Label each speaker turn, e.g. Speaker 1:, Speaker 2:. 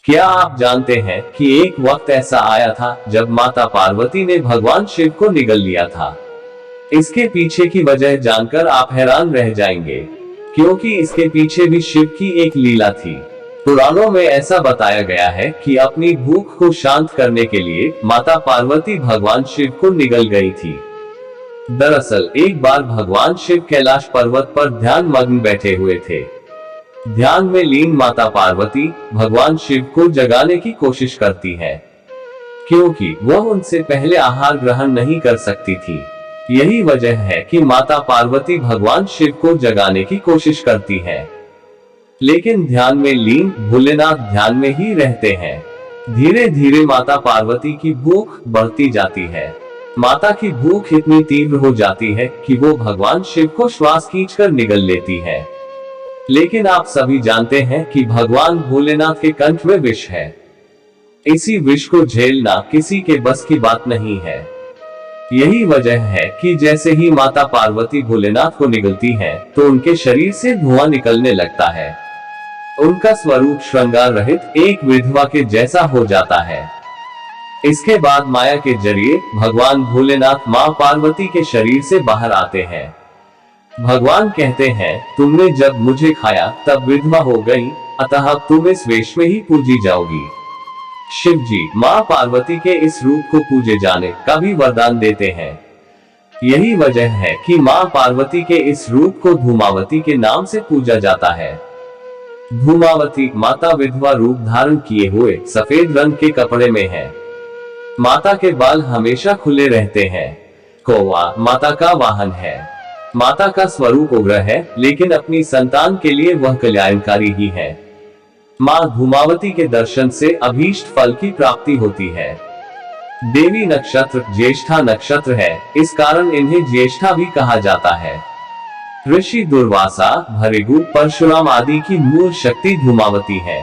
Speaker 1: क्या आप जानते हैं कि एक वक्त ऐसा आया था जब माता पार्वती ने भगवान शिव को निगल लिया था। इसके पीछे की वजह जानकर आप हैरान रह जाएंगे, क्योंकि इसके पीछे भी शिव की एक लीला थी। पुराणों में ऐसा बताया गया है कि अपनी भूख को शांत करने के लिए माता पार्वती भगवान शिव को निगल गई थी। दरअसल एक बार भगवान शिव कैलाश पर्वत पर ध्यान मग्न बैठे हुए थे। ध्यान में लीन माता पार्वती भगवान शिव को जगाने की कोशिश करती है, क्योंकि वह उनसे पहले आहार ग्रहण नहीं कर सकती थी। यही वजह है कि माता पार्वती भगवान शिव को जगाने की कोशिश करती है, लेकिन ध्यान में लीन भोलेनाथ ध्यान में ही रहते हैं। धीरे धीरे माता पार्वती की भूख बढ़ती जाती है। माता की भूख इतनी तीव्र हो जाती है कि वो भगवान शिव को श्वास खींचकर निगल लेती है। लेकिन आप सभी जानते हैं कि भगवान भोलेनाथ के कंठ में विष है। इसी विष को झेलना किसी के बस की बात नहीं है। यही वजह है कि जैसे ही माता पार्वती भोलेनाथ को निगलती हैं, तो उनके शरीर से धुआं निकलने लगता है। उनका स्वरूप श्रृंगार रहित एक विधवा के जैसा हो जाता है। इसके बाद माया के जरिए भगवान भोलेनाथ मां पार्वती के शरीर से बाहर आते हैं। भगवान कहते हैं, तुमने जब मुझे खाया तब विधवा हो गई, अतः अब तुम इस वेश में ही पूजी जाओगी। शिव जी मां पार्वती के इस रूप को पूजे जाने का भी वरदान देते हैं। यही वजह है कि मां पार्वती के इस रूप को धूमावती के नाम से पूजा जाता है। धूमावती माता विधवा रूप धारण किए हुए सफेद रंग के कपड़े में है। माता के बाल हमेशा खुले रहते हैं। कौवा माता का वाहन है। माता का स्वरूप उग्र है, लेकिन अपनी संतान के लिए वह कल्याणकारी ही है। मां धूमावती के दर्शन से अभीष्ट फल की प्राप्ति होती है। देवी नक्षत्र ज्येष्ठा नक्षत्र है, इस कारण इन्हें ज्येष्ठा भी कहा जाता है। ऋषि दुर्वासा, भृगु, परशुराम आदि की मूल शक्ति धूमावती है।